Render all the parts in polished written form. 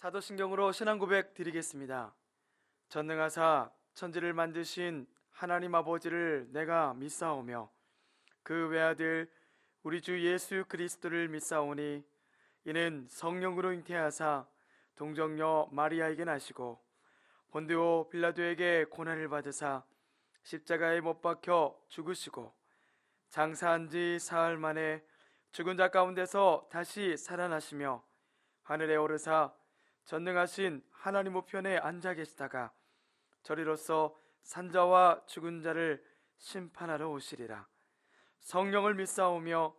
사도신경으로 신앙 고백 드리겠습니다. 전능하사 천지를 만드신 하나님 아버지를 내가 믿사오며 그 외아들 우리 주 예수 그리스도를 믿사오니 이는 성령으로 잉태하사 동정녀 마리아에게 나시고 본디오 빌라도에게 고난을 받으사 십자가에 못 박혀 죽으시고 장사한 지 사흘 만에 죽은 자 가운데서 다시 살아나시며 하늘에 오르사 전능하신 하나님 우편에 앉아 계시다가 저리로서 산자와 죽은 자를 심판하러 오시리라. 성령을 믿사오며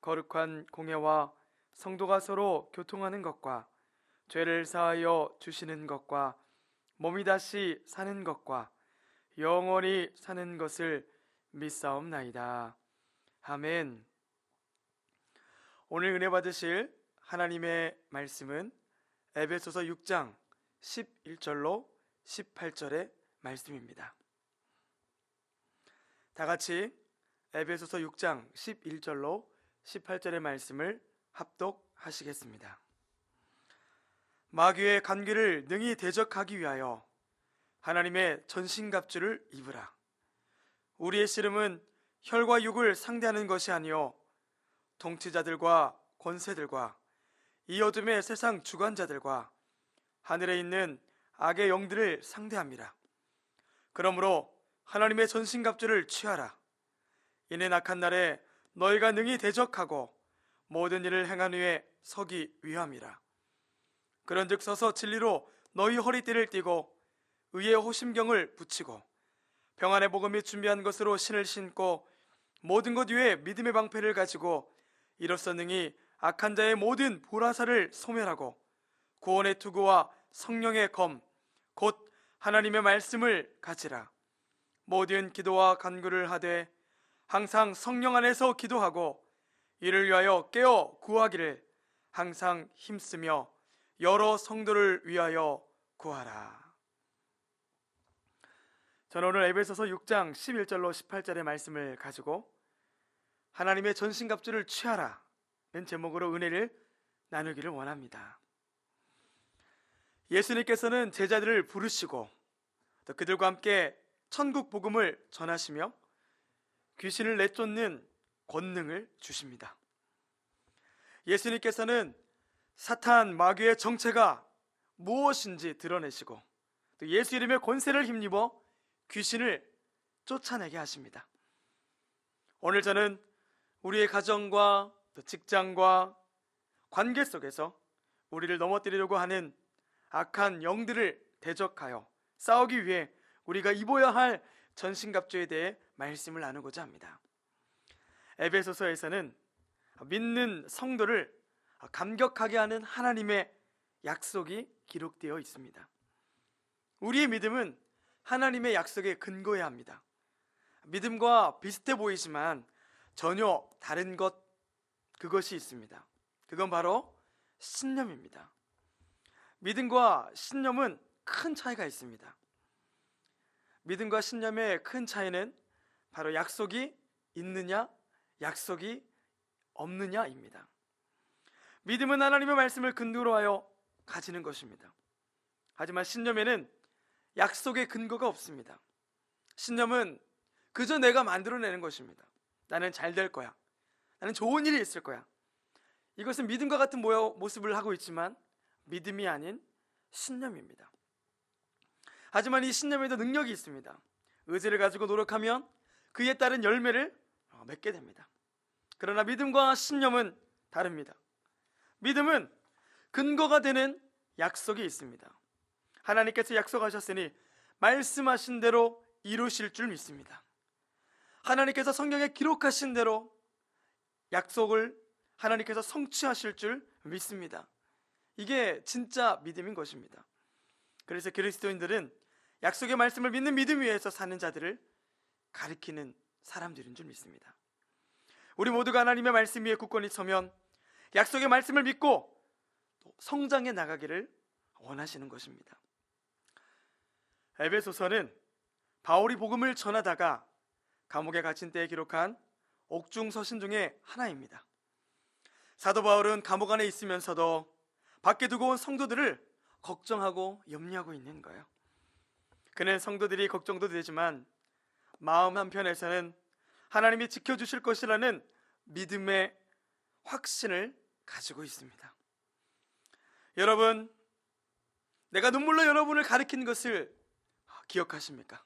거룩한 공예와 성도가 서로 교통하는 것과 죄를 사하여 주시는 것과 몸이 다시 사는 것과 영원히 사는 것을 믿사옵나이다. 아멘. 오늘 은혜 받으실 하나님의 말씀은 에베소서 6장 11절로 18절의 말씀입니다. 다 같이 에베소서 6장 11절로 18절의 말씀을 합독하시겠습니다. 마귀의 간귀를 능히 대적하기 위하여 하나님의 전신갑주를 입으라. 우리의 씨름은 혈과 육을 상대하는 것이 아니요 통치자들과 권세들과 이 어둠의 세상 주관자들과 하늘에 있는 악의 영들을 상대합니다. 그러므로 하나님의 전신갑주를 취하라. 이는 악한 날에 너희가 능히 대적하고 모든 일을 행한 후에 서기 위함이라. 그런즉 서서 진리로 너희 허리띠를 띠고 의의 호심경을 붙이고 평안의 복음이 준비한 것으로 신을 신고 모든 것 위에 믿음의 방패를 가지고 이로써 능히 악한 자의 모든 불화살을 소멸하고 구원의 투구와 성령의 검 곧 하나님의 말씀을 가지라. 모든 기도와 간구를 하되 항상 성령 안에서 기도하고 이를 위하여 깨어 구하기를 항상 힘쓰며 여러 성도를 위하여 구하라. 저는 오늘 에베소서 6장 11절로 18절의 말씀을 가지고 하나님의 전신갑주를 취하라 는 제목으로 은혜를 나누기를 원합니다. 예수님께서는 제자들을 부르시고 또 그들과 함께 천국 복음을 전하시며 귀신을 내쫓는 권능을 주십니다. 예수님께서는 사탄 마귀의 정체가 무엇인지 드러내시고 또 예수 이름의 권세를 힘입어 귀신을 쫓아내게 하십니다. 오늘 저는 우리의 가정과 또 직장과 관계 속에서 우리를 넘어뜨리려고 하는 악한 영들을 대적하여 싸우기 위해 우리가 입어야 할 전신갑주에 대해 말씀을 나누고자 합니다. 에베소서에서는 믿는 성도를 감격하게 하는 하나님의 약속이 기록되어 있습니다. 우리의 믿음은 하나님의 약속에 근거해야 합니다. 믿음과 비슷해 보이지만 전혀 다른 그것이 있습니다. 그건 바로 신념입니다. 믿음과 신념은 큰 차이가 있습니다. 믿음과 신념의 큰 차이는 바로 약속이 있느냐 약속이 없느냐입니다. 믿음은 하나님의 말씀을 근거로 하여 가지는 것입니다. 하지만 신념에는 약속의 근거가 없습니다. 신념은 그저 내가 만들어내는 것입니다. 나는 잘 될 거야. 나는 좋은 일이 있을 거야. 이것은 믿음과 같은 모습을 하고 있지만 믿음이 아닌 신념입니다. 하지만 이 신념에도 능력이 있습니다. 의지를 가지고 노력하면 그에 따른 열매를 맺게 됩니다. 그러나 믿음과 신념은 다릅니다. 믿음은 근거가 되는 약속이 있습니다. 하나님께서 약속하셨으니 말씀하신 대로 이루실 줄 믿습니다. 하나님께서 성경에 기록하신 대로 약속을 하나님께서 성취하실 줄 믿습니다. 이게 진짜 믿음인 것입니다. 그래서 그리스도인들은 약속의 말씀을 믿는 믿음 위에서 사는 자들을 가리키는 사람들인 줄 믿습니다. 우리 모두가 하나님의 말씀 위에 굳건히 서면 약속의 말씀을 믿고 또 성장해 나가기를 원하시는 것입니다. 에베소서는 바울이 복음을 전하다가 감옥에 갇힌 때에 기록한 옥중서신 중에 하나입니다. 사도 바울은 감옥 안에 있으면서도 밖에 두고 온 성도들을 걱정하고 염려하고 있는 거예요. 그는 성도들이 걱정도 되지만 마음 한편에서는 하나님이 지켜주실 것이라는 믿음의 확신을 가지고 있습니다. 여러분, 내가 눈물로 여러분을 가리킨 것을 기억하십니까?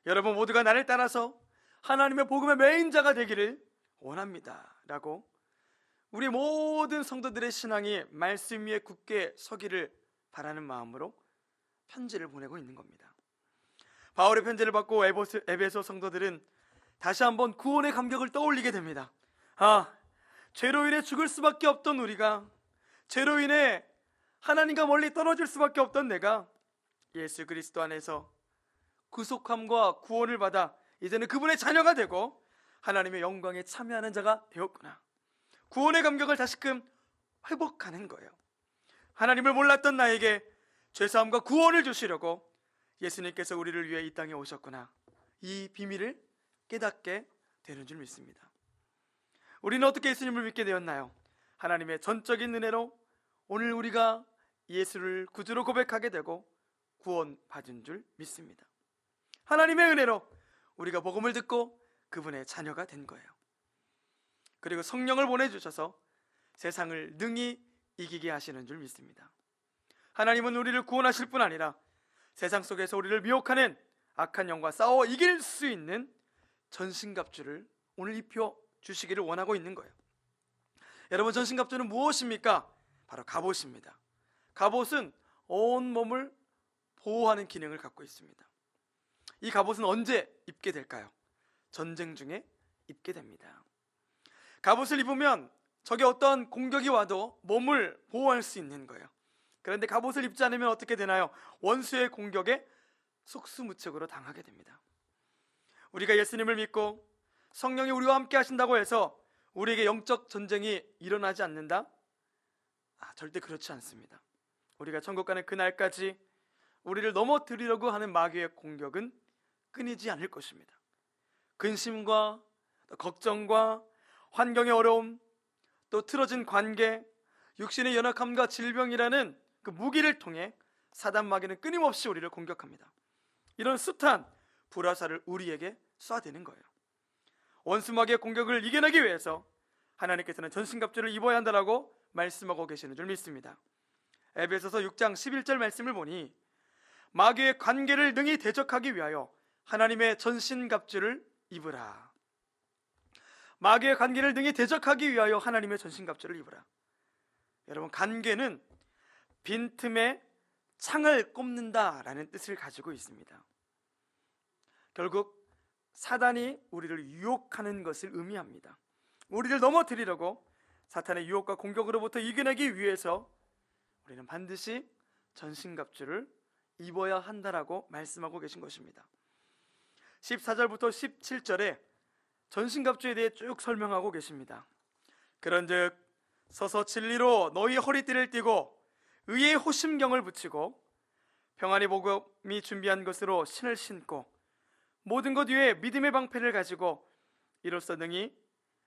여러분 모두가 나를 따라서 하나님의 복음의 메인자가 되기를 원합니다 라고 우리 모든 성도들의 신앙이 말씀 위에 굳게 서기를 바라는 마음으로 편지를 보내고 있는 겁니다. 바울의 편지를 받고 에베소 성도들은 다시 한번 구원의 감격을 떠올리게 됩니다. 죄로 인해 죽을 수밖에 없던 우리가, 죄로 인해 하나님과 멀리 떨어질 수밖에 없던 내가 예수 그리스도 안에서 구속함과 구원을 받아 이제는 그분의 자녀가 되고 하나님의 영광에 참여하는 자가 되었구나. 구원의 감격을 다시금 회복하는 거예요. 하나님을 몰랐던 나에게 죄사함과 구원을 주시려고 예수님께서 우리를 위해 이 땅에 오셨구나. 이 비밀을 깨닫게 되는 줄 믿습니다. 우리는 어떻게 예수님을 믿게 되었나요? 하나님의 전적인 은혜로 오늘 우리가 예수를 구주로 고백하게 되고 구원받은 줄 믿습니다. 하나님의 은혜로 우리가 복음을 듣고 그분의 자녀가 된 거예요. 그리고 성령을 보내주셔서 세상을 능히 이기게 하시는 줄 믿습니다. 하나님은 우리를 구원하실 뿐 아니라 세상 속에서 우리를 미혹하는 악한 영과 싸워 이길 수 있는 전신갑주를 오늘 입혀 주시기를 원하고 있는 거예요. 여러분, 전신갑주는 무엇입니까? 바로 갑옷입니다. 갑옷은 온 몸을 보호하는 기능을 갖고 있습니다. 이 갑옷은 언제 입게 될까요? 전쟁 중에 입게 됩니다. 갑옷을 입으면 적의 어떤 공격이 와도 몸을 보호할 수 있는 거예요. 그런데 갑옷을 입지 않으면 어떻게 되나요? 원수의 공격에 속수무책으로 당하게 됩니다. 우리가 예수님을 믿고 성령이 우리와 함께 하신다고 해서 우리에게 영적 전쟁이 일어나지 않는다? 절대 그렇지 않습니다. 우리가 천국 가는 그날까지 우리를 넘어뜨리려고 하는 마귀의 공격은 끊이지 않을 것입니다. 근심과 걱정과 환경의 어려움, 또 틀어진 관계, 육신의 연약함과 질병이라는 그 무기를 통해 사단 마귀는 끊임없이 우리를 공격합니다. 이런 숱한 불화살을 우리에게 쏴대는 거예요. 원수 마귀의 공격을 이겨내기 위해서 하나님께서는 전신갑주를 입어야 한다라고 말씀하고 계시는 줄 믿습니다. 에베소서 6장 11절 말씀을 보니 마귀의 관계를 능히 대적하기 위하여 하나님의 전신갑주를 입으라. 마귀의 관계를 능히 대적하기 위하여 하나님의 전신갑주를 입으라. 여러분, 관계는 빈틈에 창을 꼽는다라는 뜻을 가지고 있습니다. 결국 사단이 우리를 유혹하는 것을 의미합니다. 우리를 넘어뜨리려고 사탄의 유혹과 공격으로부터 이겨내기 위해서 우리는 반드시 전신갑주를 입어야 한다라고 말씀하고 계신 것입니다. 14절부터 17절에 전신갑주에 대해 쭉 설명하고 계십니다. 그런즉 서서 진리로 너희 허리띠를 띠고 의의 호심경을 붙이고 평안의 복음이 준비한 것으로 신을 신고 모든 것 위에 믿음의 방패를 가지고 이로써 능히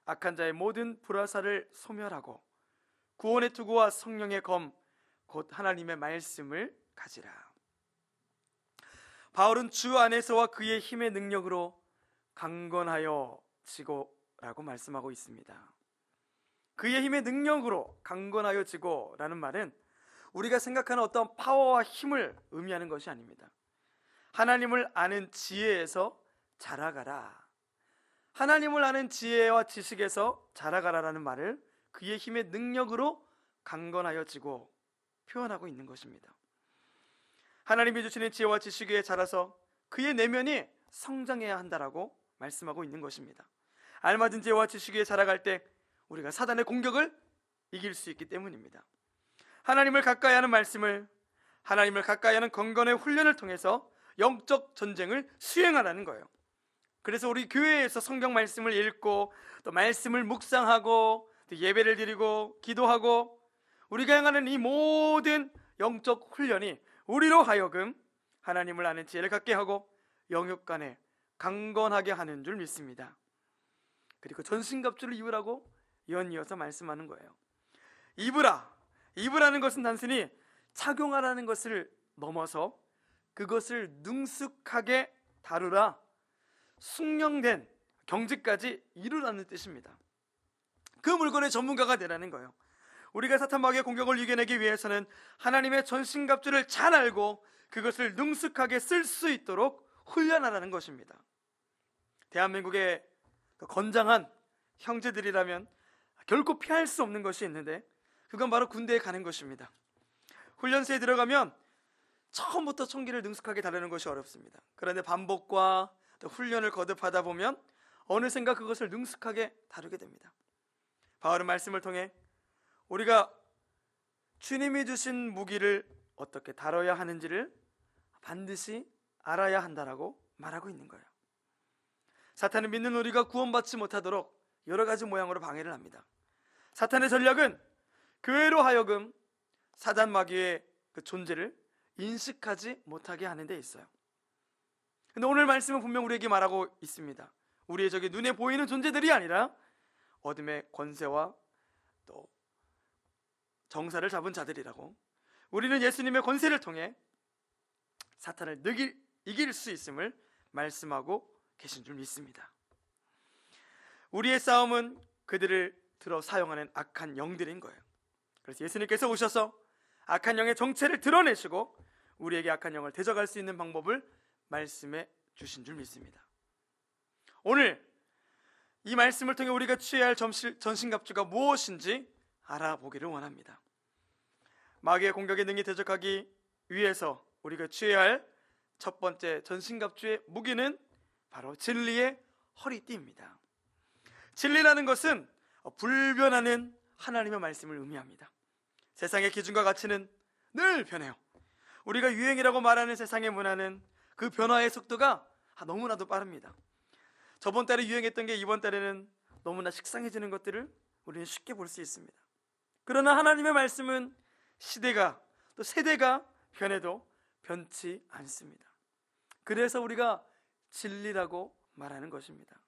악한 자의 모든 불화살을 소멸하고 구원의 투구와 성령의 검 곧 하나님의 말씀을 가지라. 바울은 주 안에서와 그의 힘의 능력으로 강건하여 지고라고 말씀하고 있습니다. 그의 힘의 능력으로 강건하여 지고라는 말은 우리가 생각하는 어떤 파워와 힘을 의미하는 것이 아닙니다. 하나님을 아는 지혜에서 자라가라. 하나님을 아는 지혜와 지식에서 자라가라라는 말을 그의 힘의 능력으로 강건하여 지고 표현하고 있는 것입니다. 하나님이 주시는 지혜와 지식 위에 자라서 그의 내면이 성장해야 한다라고 말씀하고 있는 것입니다. 알맞은 지혜와 지식 위에 자라갈 때 우리가 사단의 공격을 이길 수 있기 때문입니다. 하나님을 가까이 하는 말씀을, 하나님을 가까이 하는 건건의 훈련을 통해서 영적 전쟁을 수행하라는 거예요. 그래서 우리 교회에서 성경 말씀을 읽고 또 말씀을 묵상하고 또 예배를 드리고 기도하고 우리가 행하는 이 모든 영적 훈련이 우리로 하여금 하나님을 아는 지혜를 갖게 하고 영육 간에 강건하게 하는 줄 믿습니다. 그리고 전신갑주를 입으라고 연이어서 말씀하는 거예요. 입으라는 것은 단순히 착용하라는 것을 넘어서 그것을 능숙하게 다루라, 숙련된 경지까지 이루라는 뜻입니다. 그 물건의 전문가가 되라는 거예요. 우리가 사탄 마귀의 공격을 이겨내기 위해서는 하나님의 전신갑주를 잘 알고 그것을 능숙하게 쓸 수 있도록 훈련하라는 것입니다. 대한민국의 건장한 형제들이라면 결코 피할 수 없는 것이 있는데, 그건 바로 군대에 가는 것입니다. 훈련소에 들어가면 처음부터 총기를 능숙하게 다루는 것이 어렵습니다. 그런데 반복과 또 훈련을 거듭하다 보면 어느샌가 그것을 능숙하게 다루게 됩니다. 바울은 말씀을 통해 우리가 주님이 주신 무기를 어떻게 다뤄야 하는지를 반드시 알아야 한다라고 말하고 있는 거예요. 사탄은 믿는 우리가 구원받지 못하도록 여러 가지 모양으로 방해를 합니다. 사탄의 전략은 교회로 하여금 사단 마귀의 그 존재를 인식하지 못하게 하는 데 있어요. 근데 오늘 말씀은 분명 우리에게 말하고 있습니다. 우리의 적이 눈에 보이는 존재들이 아니라 어둠의 권세와 또 정사를 잡은 자들이라고. 우리는 예수님의 권세를 통해 사탄을 이길 수 있음을 말씀하고 계신 줄 믿습니다. 우리의 싸움은 그들을 들어 사용하는 악한 영들인 거예요. 그래서 예수님께서 오셔서 악한 영의 정체를 드러내시고 우리에게 악한 영을 대적할 수 있는 방법을 말씀해 주신 줄 믿습니다. 오늘 이 말씀을 통해 우리가 취해야 할 전신갑주가 무엇인지 알아보기를 원합니다. 마귀의 공격에 능히 대적하기 위해서 우리가 취해야 할 첫 번째 전신갑주의 무기는 바로 진리의 허리띠입니다. 진리라는 것은 불변하는 하나님의 말씀을 의미합니다. 세상의 기준과 가치는 늘 변해요. 우리가 유행이라고 말하는 세상의 문화는 그 변화의 속도가 너무나도 빠릅니다. 저번 달에 유행했던 게 이번 달에는 너무나 식상해지는 것들을 우리는 쉽게 볼 수 있습니다. 그러나 하나님의 말씀은 시대가 또 세대가 변해도 변치 않습니다. 그래서 우리가 진리라고 말하는 것입니다.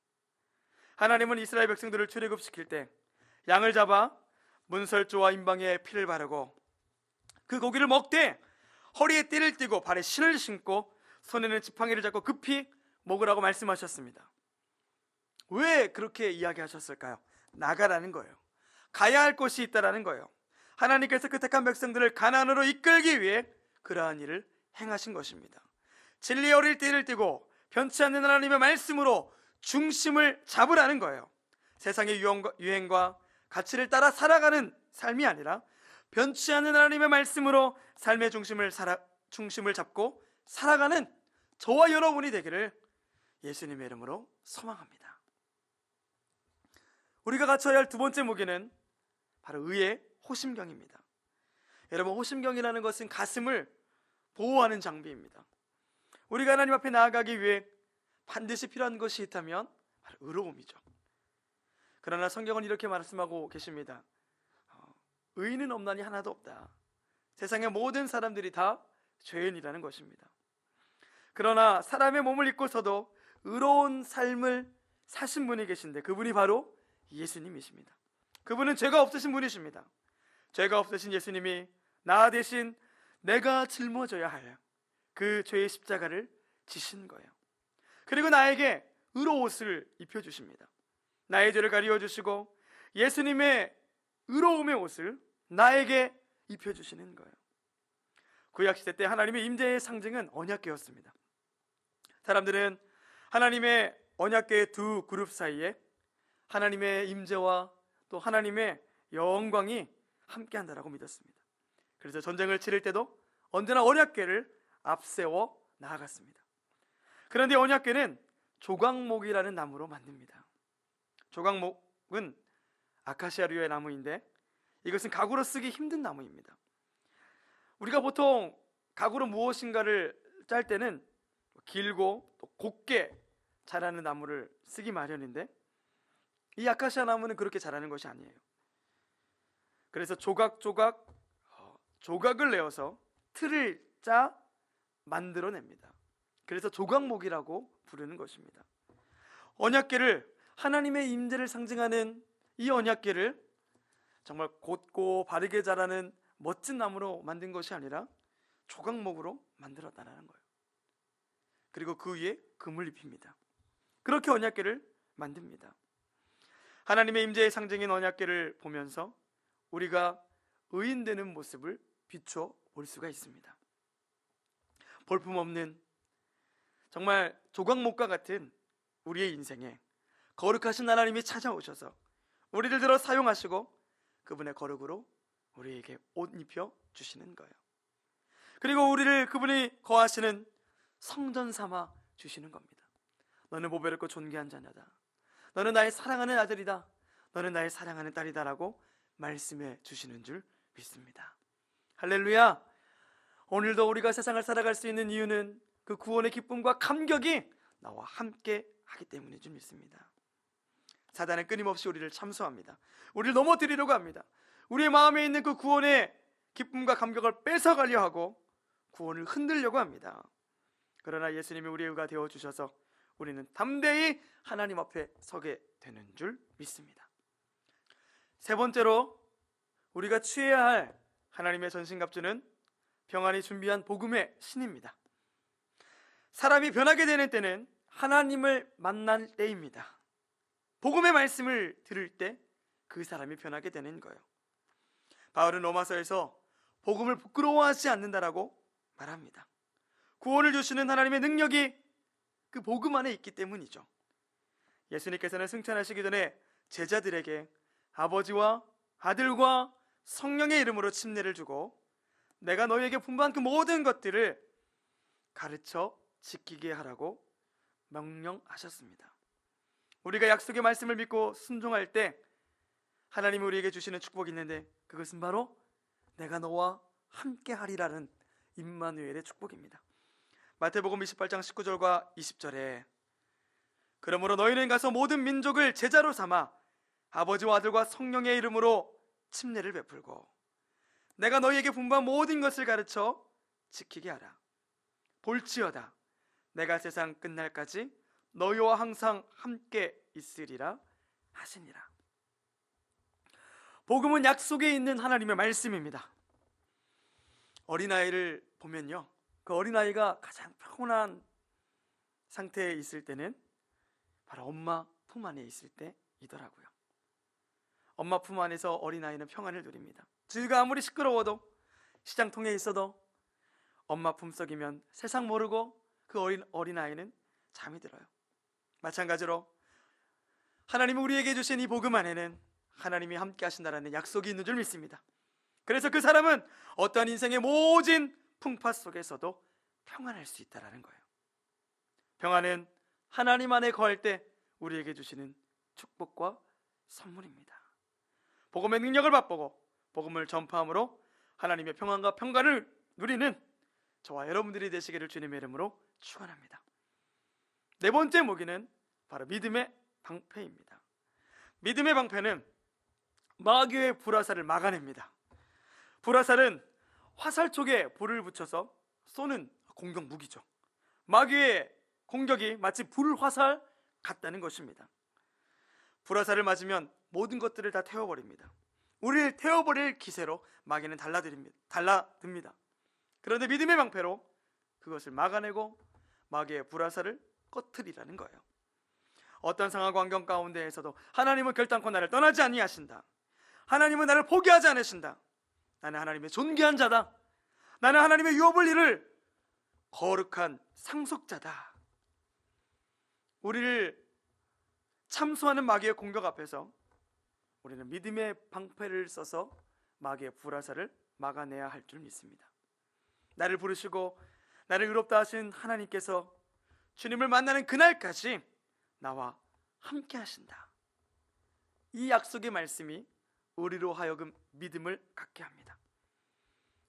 하나님은 이스라엘 백성들을 출애굽시킬 때 양을 잡아 문설주와 임방에 피를 바르고 그 고기를 먹되 허리에 띠를 띠고 발에 신을 신고 손에는 지팡이를 잡고 급히 먹으라고 말씀하셨습니다. 왜 그렇게 이야기하셨을까요? 나가라는 거예요. 가야 할 곳이 있다라는 거예요. 하나님께서 그 택한 백성들을 가나안으로 이끌기 위해 그러한 일을 행하신 것입니다. 진리의 허리에 띠를 띠고 변치 않는 하나님의 말씀으로 중심을 잡으라는 거예요. 세상의 유행과 가치를 따라 살아가는 삶이 아니라 변치 않는 하나님의 말씀으로 삶의 중심을 잡고 살아가는 저와 여러분이 되기를 예수님의 이름으로 소망합니다. 우리가 갖춰야 할 두 번째 무기는 바로 의의 호심경입니다. 여러분, 호심경이라는 것은 가슴을 보호하는 장비입니다. 우리가 하나님 앞에 나아가기 위해 반드시 필요한 것이 있다면 바로 의로움이죠. 그러나 성경은 이렇게 말씀하고 계십니다. 의인은 없나니 하나도 없다. 세상의 모든 사람들이 다 죄인이라는 것입니다. 그러나 사람의 몸을 입고서도 의로운 삶을 사신 분이 계신데 그분이 바로 예수님이십니다. 그분은 죄가 없으신 분이십니다. 죄가 없으신 예수님이 나 대신 내가 짊어져야 할 그 죄의 십자가를 지신 거예요. 그리고 나에게 의로운 옷을 입혀주십니다. 나의 죄를 가리워주시고 예수님의 의로움의 옷을 나에게 입혀주시는 거예요. 구약시대 때 하나님의 임재의 상징은 언약궤였습니다. 사람들은 하나님의 언약궤의 두 그룹 사이에 하나님의 임재와 또 하나님의 영광이 함께한다라고 믿었습니다. 그래서 전쟁을 치를 때도 언제나 언약궤를 앞세워 나아갔습니다. 그런데 언약궤는 조각목이라는 나무로 만듭니다. 조각목은 아카시아류의 나무인데 이것은 가구로 쓰기 힘든 나무입니다. 우리가 보통 가구로 무엇인가를 짤 때는 길고 또 곱게 자라는 나무를 쓰기 마련인데 이 아카시아 나무는 그렇게 자라는 것이 아니에요. 그래서 조각을 내어서 틀을 짜 만들어냅니다. 그래서 조각목이라고 부르는 것입니다. 언약궤를, 하나님의 임재를 상징하는 이 언약궤를 정말 곧고 바르게 자라는 멋진 나무로 만든 것이 아니라 조각목으로 만들었다는 거예요. 그리고 그 위에 금을 입힙니다. 그렇게 언약궤를 만듭니다. 하나님의 임재의 상징인 언약궤를 보면서 우리가 의인되는 모습을 비추어 볼 수가 있습니다. 볼품없는 정말 조각목과 같은 우리의 인생에 거룩하신 하나님이 찾아오셔서 우리를 들어 사용하시고 그분의 거룩으로 우리에게 옷 입혀 주시는 거예요. 그리고 우리를 그분이 거하시는 성전 삼아 주시는 겁니다. 너는 보배롭고 존귀한 자녀다. 너는 나의 사랑하는 아들이다. 너는 나의 사랑하는 딸이다 라고 말씀해 주시는 줄 믿습니다. 할렐루야. 오늘도 우리가 세상을 살아갈 수 있는 이유는 그 구원의 기쁨과 감격이 나와 함께 하기 때문인 줄 믿습니다. 사단은 끊임없이 우리를 참소합니다. 우리를 넘어뜨리려고 합니다. 우리의 마음에 있는 그 구원의 기쁨과 감격을 뺏어가려 하고 구원을 흔들려고 합니다. 그러나 예수님이 우리의 의가 되어주셔서 우리는 담대히 하나님 앞에 서게 되는 줄 믿습니다. 세 번째로 우리가 취해야 할 하나님의 전신갑주는 평안히 준비한 복음의 신입니다. 사람이 변하게 되는 때는 하나님을 만날 때입니다. 복음의 말씀을 들을 때 그 사람이 변하게 되는 거예요. 바울은 로마서에서 복음을 부끄러워하지 않는다라고 말합니다. 구원을 주시는 하나님의 능력이 그 복음 안에 있기 때문이죠. 예수님께서는 승천하시기 전에 제자들에게 아버지와 아들과 성령의 이름으로 침례를 주고 내가 너희에게 분부한 그 모든 것들을 가르쳐 지키게 하라고 명령하셨습니다. 우리가 약속의 말씀을 믿고 순종할 때 하나님이 우리에게 주시는 축복이 있는데 그것은 바로 내가 너와 함께 하리라는 임마누엘의 축복입니다. 마태복음 28장 19절과 20절에 그러므로 너희는 가서 모든 민족을 제자로 삼아 아버지와 아들과 성령의 이름으로 침례를 베풀고 내가 너희에게 분부한 모든 것을 가르쳐 지키게 하라. 볼지어다 내가 세상 끝날까지 너희와 항상 함께 있으리라 하시니라. 복음은 약속에 있는 하나님의 말씀입니다. 어린아이를 보면요, 그 어린아이가 가장 평온한 상태에 있을 때는 바로 엄마 품 안에 있을 때이더라고요. 엄마 품 안에서 어린아이는 평안을 누립니다. 주위가 아무리 시끄러워도 시장통에 있어도 엄마 품속이면 세상 모르고 그 어린아이는 잠이 들어요. 마찬가지로 하나님이 우리에게 주신 이 복음 안에는 하나님이 함께 하신다라는 약속이 있는 줄 믿습니다. 그래서 그 사람은 어떠한 인생의 모진 풍파 속에서도 평안할 수 있다는 거예요. 평안은 하나님 안에 거할 때 우리에게 주시는 축복과 선물입니다. 복음의 능력을 맛보고 복음을 전파함으로 하나님의 평안과 평강을 누리는 저와 여러분들이 되시기를 주님의 이름으로 축원합니다. 네 번째 무기는 바로 믿음의 방패입니다. 믿음의 방패는 마귀의 불화살을 막아냅니다. 불화살은 화살 쪽에 불을 붙여서 쏘는 공격 무기죠. 마귀의 공격이 마치 불화살 같다는 것입니다. 불화살을 맞으면 모든 것들을 다 태워버립니다. 우리를 태워버릴 기세로 마귀는 달라듭니다. 그런데 믿음의 방패로 그것을 막아내고 마귀의 불화살을 꺼트리라는 거예요. 어떤 상황과 환경 가운데에서도 하나님은 결단코 나를 떠나지 아니하신다. 하나님은 나를 포기하지 않으신다. 나는 하나님의 존귀한 자다. 나는 하나님의 유업을 이룰 거룩한 상속자다. 우리를 참소하는 마귀의 공격 앞에서 우리는 믿음의 방패를 써서 마귀의 불화살을 막아내야 할 줄 믿습니다. 나를 부르시고 나를 의롭다 하신 하나님께서 주님을 만나는 그날까지 나와 함께 하신다. 이 약속의 말씀이 우리로 하여금 믿음을 갖게 합니다.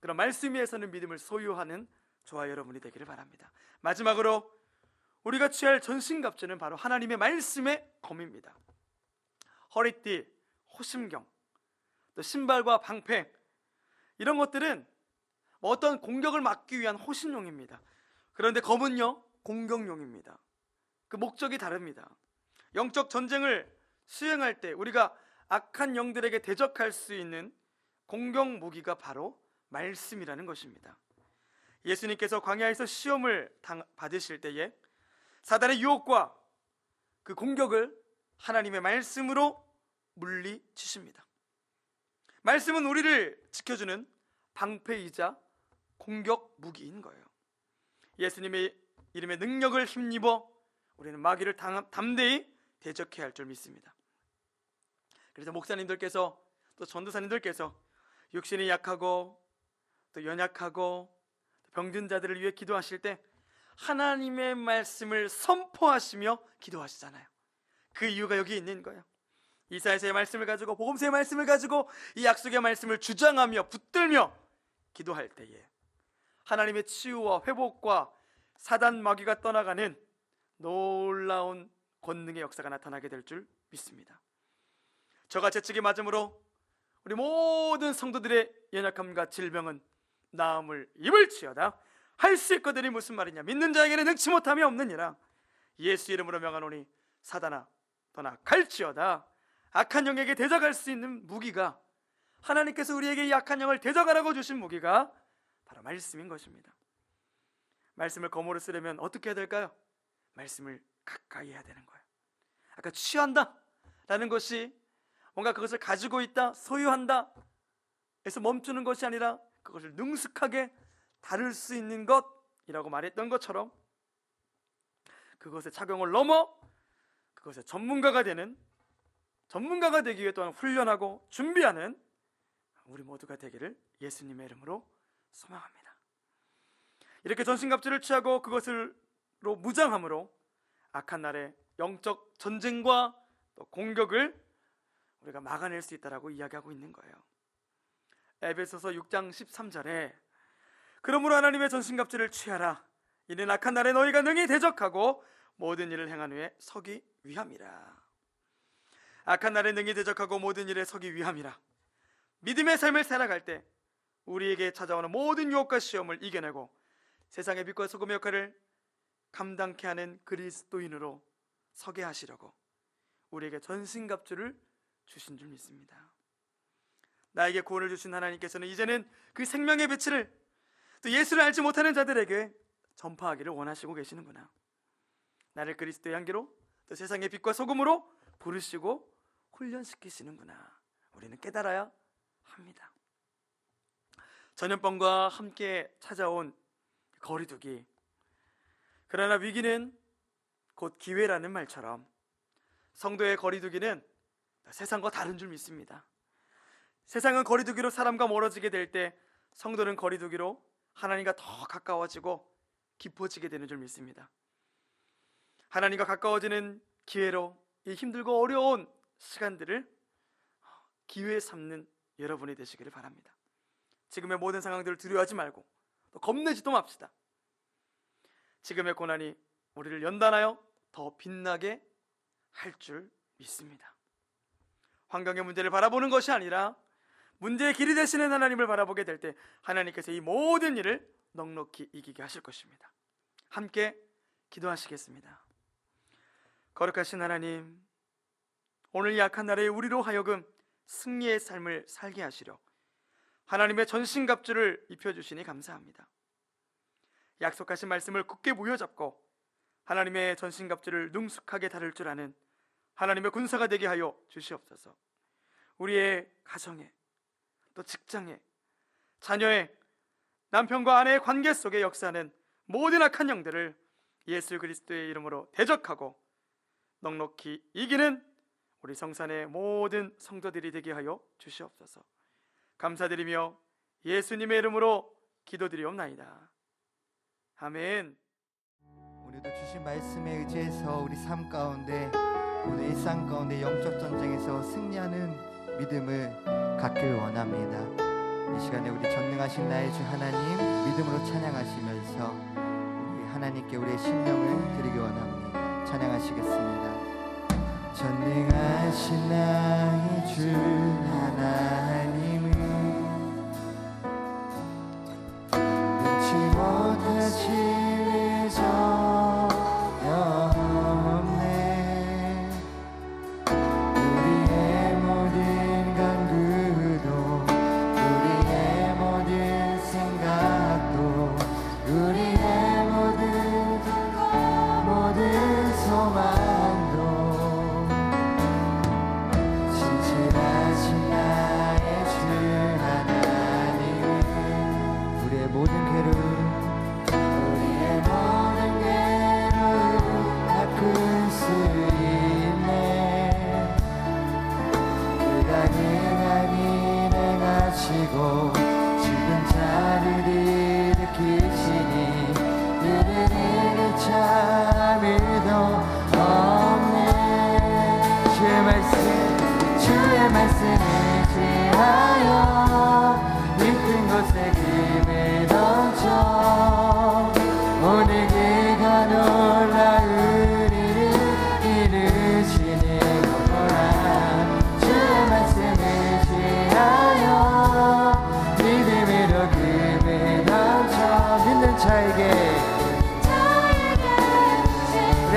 그런 말씀 위에서는 믿음을 소유하는 저와 여러분이 되기를 바랍니다. 마지막으로 우리가 취할 전신갑주는 바로 하나님의 말씀의 검입니다. 허리띠, 호심경, 또 신발과 방패, 이런 것들은 어떤 공격을 막기 위한 호신용입니다. 그런데 검은요, 공격용입니다. 그 목적이 다릅니다. 영적 전쟁을 수행할 때 우리가 악한 영들에게 대적할 수 있는 공격 무기가 바로 말씀이라는 것입니다. 예수님께서 광야에서 시험을 받으실 때에 사단의 유혹과 그 공격을 하나님의 말씀으로 물리치십니다. 말씀은 우리를 지켜주는 방패이자 공격 무기인 거예요. 예수님의 이름의 능력을 힘입어 우리는 마귀를 담대히 대적해야 할 줄 믿습니다. 그래서 목사님들께서 또 전도사님들께서 육신이 약하고 또 연약하고 병든 자들을 위해 기도하실 때 하나님의 말씀을 선포하시며 기도하시잖아요. 그 이유가 여기 있는 거예요. 이사야서의 말씀을 가지고, 복음서의 말씀을 가지고 이 약속의 말씀을 주장하며 붙들며 기도할 때에 하나님의 치유와 회복과 사단 마귀가 떠나가는 놀라운 권능의 역사가 나타나게 될 줄 믿습니다. 저가 재치기 맞음으로 우리 모든 성도들의 연약함과 질병은 나음을 입을지어다. 할 수 있거든이 무슨 말이냐? 믿는 자에게는 능치 못함이 없느니라. 예수 이름으로 명하노니 사단아 떠나 갈지어다. 악한 영에게 대적할 수 있는 무기가, 하나님께서 우리에게 이 악한 영을 대적하라고 주신 무기가 바로 말씀인 것입니다. 말씀을 검으로 쓰려면 어떻게 해야 될까요? 말씀을 가까이 해야 되는 거예요. 아까 취한다 라는 것이 뭔가 그것을 가지고 있다, 소유한다 에서 멈추는 것이 아니라 그것을 능숙하게 다룰 수 있는 것이라고 말했던 것처럼, 그것의 착용을 넘어 그것의 전문가가 되기 위해 또한 훈련하고 준비하는 우리 모두가 되기를 예수님의 이름으로 소망합니다. 이렇게 전신갑주를 취하고 그것으로 무장함으로 악한 날의 영적 전쟁과 또 공격을 우리가 막아낼 수 있다라고 이야기하고 있는 거예요. 에베소서 6장 13절에 그러므로 하나님의 전신갑주를 취하라. 이는 악한 날에 너희가 능히 대적하고 모든 일을 행한 후에 서기 위함이라. 악한 날에 능히 대적하고 모든 일에 서기 위함이라. 믿음의 삶을 살아갈 때 우리에게 찾아오는 모든 유혹과 시험을 이겨내고 세상의 빛과 소금의 역할을 감당케 하는 그리스도인으로 서게 하시려고 우리에게 전신갑주를 주신 줄 믿습니다. 나에게 구원을 주신 하나님께서는 이제는 그 생명의 빛을 또 예수를 알지 못하는 자들에게 전파하기를 원하시고 계시는구나. 나를 그리스도의 향기로 또 세상의 빛과 소금으로 부르시고 훈련시키시는구나. 우리는 깨달아야 합니다. 전염병과 함께 찾아온 거리두기, 그러나 위기는 곧 기회라는 말처럼 성도의 거리두기는 세상과 다른 줄 믿습니다. 세상은 거리두기로 사람과 멀어지게 될 때 성도는 거리두기로 하나님과 더 가까워지고 깊어지게 되는 줄 믿습니다. 하나님과 가까워지는 기회로 이 힘들고 어려운 시간들을 기회에 삼는 여러분이 되시기를 바랍니다. 지금의 모든 상황들을 두려워하지 말고 또 겁내지도 맙시다. 지금의 고난이 우리를 연단하여 더 빛나게 할 줄 믿습니다. 환경의 문제를 바라보는 것이 아니라 문제의 길이 되시는 하나님을 바라보게 될 때 하나님께서 이 모든 일을 넉넉히 이기게 하실 것입니다. 함께 기도하시겠습니다. 거룩하신 하나님, 오늘 약한 날에 우리로 하여금 승리의 삶을 살게 하시려 하나님의 전신갑주를 입혀주시니 감사합니다. 약속하신 말씀을 굳게 부여잡고 하나님의 전신갑주를 능숙하게 다룰 줄 아는 하나님의 군사가 되게 하여 주시옵소서. 우리의 가정에 또 직장에 자녀의 남편과 아내의 관계 속에 역사하는 모든 악한 영들을 예수 그리스도의 이름으로 대적하고 넉넉히 이기는 우리 성산의 모든 성도들이 되게 하여 주시옵소서. 감사드리며 예수님의 이름으로 기도드리옵나이다. 아멘. 오늘도 주신 말씀에 의지해서 우리 삶 가운데, 오늘 일상 가운데 영적 전쟁에서 승리하는 믿음을 갖길 원합니다. 이 시간에 우리 전능하신 나의 주 하나님 믿음으로 찬양하시면서 우리 하나님께 우리의 심령을 드리기 원합니다. 찬양하시겠습니다. 전능하신 나의 주 하나님은 능치 못하신 우리의 모든 간구도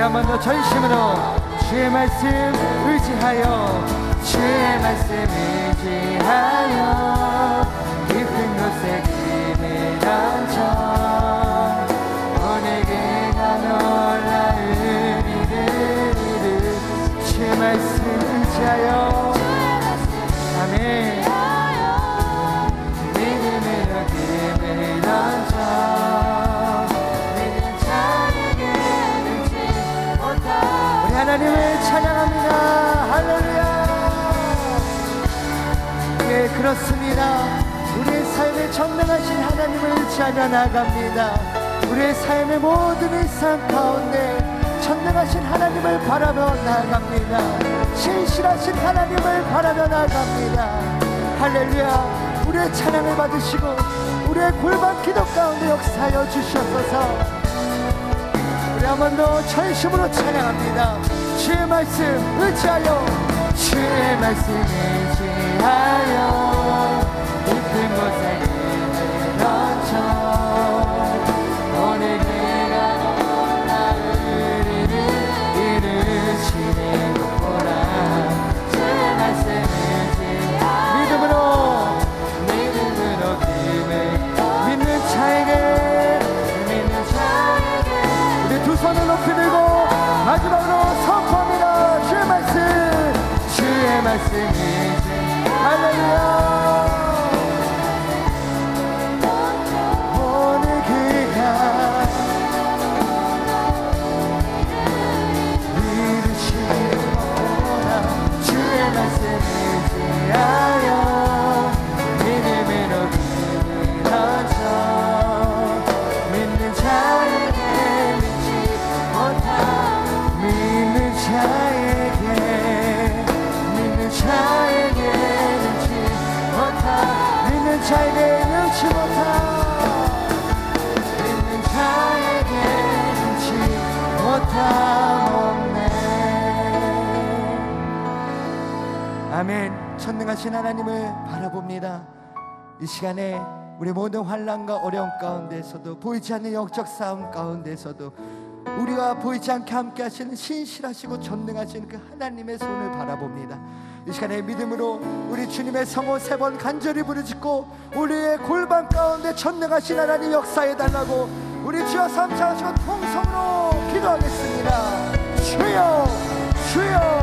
한 번 더 전심으로 주의 말씀 의지하여 주의 말씀 의지하여 깊은 곳에 힘을 얹어 오늘 그가 놀라운 일을 주의 말씀 의지하여 아멘 믿음으로 힘을 얹어 하나님을 찬양합니다. 할렐루야. 네, 그렇습니다. 우리의 삶에 전능하신 하나님을 찬양합니다. 우리의 삶의 모든 일상 가운데 전능하신 하나님을 바라며 나아갑니다. 신실하신 하나님을 바라며 나아갑니다. 할렐루야. 우리의 찬양을 받으시고 우리의 골반 기도 가운데 역사하여 주시옵소서. 한 번 더 전심으로 찬양합니다. 주의 말씀 의지하여 주의 말씀 의지하여 깊은 곳에 힘을 얹어 오늘 그가 놀라운 일을 이루시는구나. 주의 말씀 의지하여 믿음으로 힘을 믿는 자에게 두 손을 높이 들고 마지막으로 선포합니다. 주의 말씀이지. 할렐루야. 오늘 그가 이루시는구나. 주의 말씀이지 하여 믿음으로 힘을 얹어 믿는 자에게 자에게 능치 못하 믿는 자에게 능치 못함 없네. 아멘. 전능하신 하나님을 바라봅니다. 이 시간에 우리 모든 환난과 어려움 가운데서도 보이지 않는 영적 싸움 가운데서도 우리와 보이지 않게 함께 하시는 신실하시고 전능하신 그 하나님의 손을 바라봅니다. 이 시간에 믿음으로 우리 주님의 성호 3번 간절히 부르짖고 우리의 골반 가운데 전능하신 하나님 역사해달라고 우리 주여 삼창하시고 통성으로 기도하겠습니다. 주여 주여